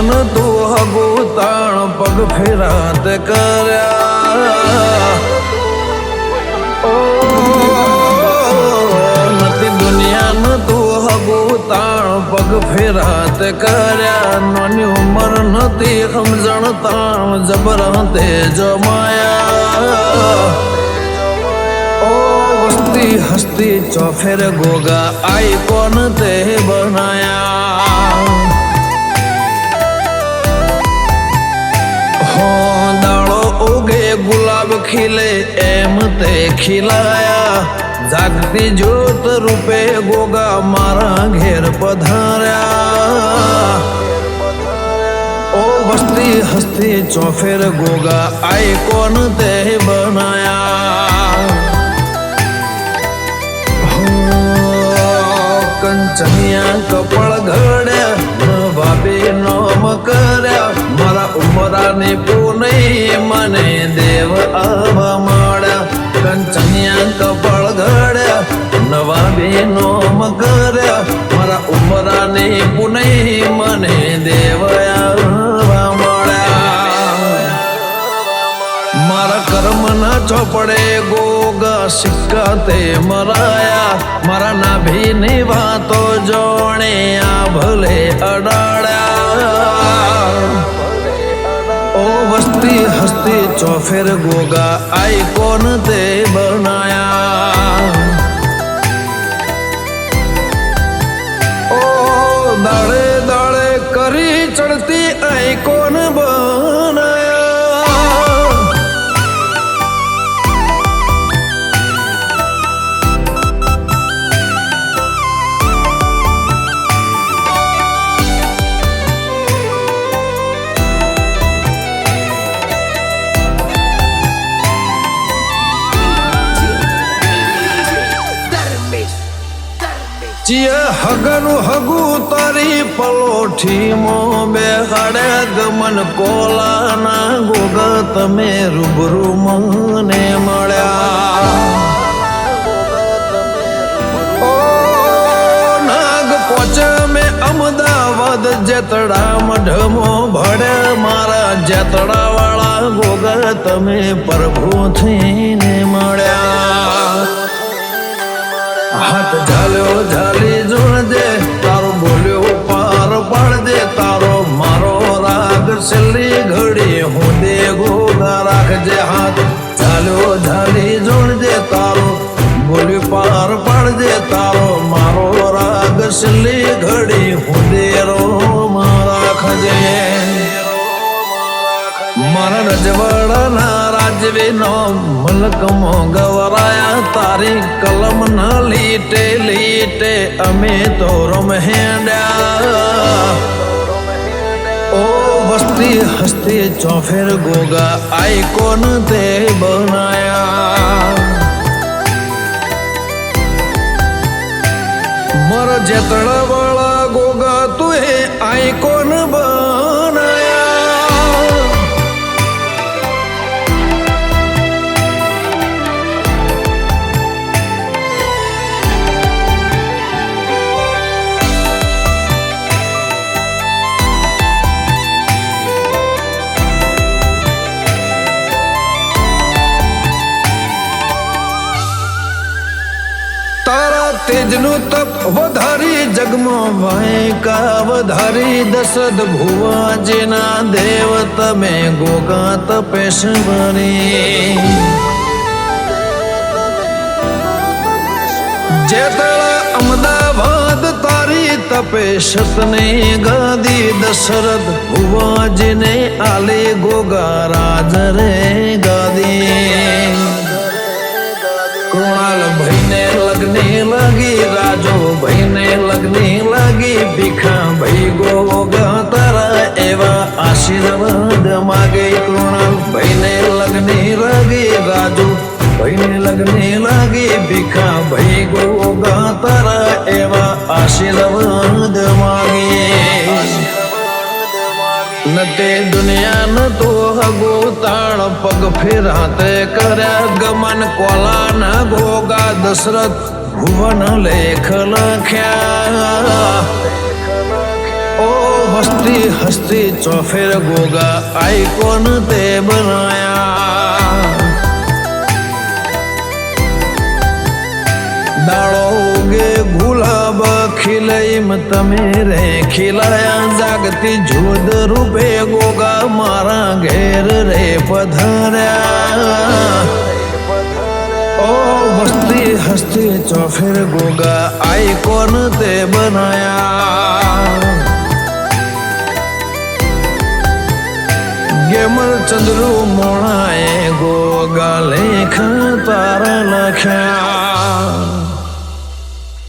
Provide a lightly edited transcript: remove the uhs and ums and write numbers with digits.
દુનિયાન તું હગો તાણ પગ ફેરાત કર્યા નથી દુનિયાન તું હગો તાણ પગ ફેરાત કર્યા નાની ઉંમર નથી સમજણ તાણ જબર તે જમાયા હસ્તી હસ્તી ચોફેર ગોગા આઈ કોન તે બનાયા હો દાડો ઉગે ગુલાબ ખીલે એમ તે ખીલાયા જાગતી જ્યોત રૂપે ગોગા મારા ઘેર પધાર્યા ઓ હસ્તી હસ્તી ચોફેર ગોગા આઈ કોન તે બનાયા કંચનિયા કપળ ઘડ્યા ભાભી નોમ કર્યા મારા ઉમરાને પૂનઈ મને દેવ આવા મળ્યા કંચનિયા કપળ ઘડ્યા નવા બે નોમ કર્યા મારા ઉમરાને પૂનઈ મને દેવ આવા મળ્યા મારા કર્મ ના ચોપડે ગોગા સિક્કા તે મરાયા મારા નાભીની વાતો જોણે આ ભલે અડાડ્યા ઓ હસ્તી હસ્તી ચોફેર ગોગા આઈ કોન તે બનાયા ઓ દાડે દાડે કરી ચડતી આઈ કોન બનાયા ચિય હગનું હગુ તારી પલોઠી મો બેહાડે ગમન કોલાના ગોગા તમે રૂબરૂ મને મળ્યા ઓ નાગ પોચે મેં અમદાવાદ જેતડા મઢમો ભડે મારા જેતડા વાળા ગોગા તમે પ્રભુ થઈને મળ્યા હાથ ઝાલ્યો ઝાલી જોડજે તારો બોલ્યો પાર પાડજે તારો મારો રાગ છેલ્લી ઘડી હું દે ગોગા રાખજે હાથ ઝાલ્યો ઝાલી જોડજે તારો બોલ્યો પાર પાડજે તારો મારો રાગ છેલ્લી ઘડી હું દે રોમ રાખજે મારા રજવાડાના રાજવીનો મલકમો ગવરાયા તારી કલમ ના લીટે લીટે અમે તો રમહેડ્યા ઓ હસ્તી હસ્તી ચોફેર ગોગા આઈ કોન તે બનાયા મારા જેતડા વાળા ગોગા તું આઈ કોન બનાયા તેજનું તપ વધારી જગમાં વાયકા વધારી દશરથ ભુવાજીના દેવ તમે ગોગા તપેશ્વરી જેતળા અમદાવાદ તારી તપેશતની ગાદી દશરથ ભુવાજીને આલી ગોગા રાજ રે ગાદી કૃણાલ ભાઈને લગ્ની લાગી રાજો ભાઈને લગ્ની લાગી ભીખા ભાઈ ગોગા તારા એવા આશીર્વાદ માગે કૃણાલ ભાઈને લગ્ની લાગી રાજો ભાઈને લગ્ની લાગી ભીખા ભાઈ ગોગા તારા એવા આશીર્વાદ માગે નતે દુનિયા ન તો હગો તાણ પગ ફેરાતે કર્યા ગમન કોલા ન ગોગા દશરથ ભુવન લેખ લખ્યા ઓ हस्ती हस्ती चौफेर गोगा आइकॉन ते बनाया दाड़ो उगे गुलाब खिलईम तमे रे खिलाया जागती झोद रूपे गोगा मारा घेर रे पधार्या ओ हस्ती हस्ती चौफेर गोगा आइकॉन ते बनाया गेमर चंद्रू मोणाए गोगा लेख तारा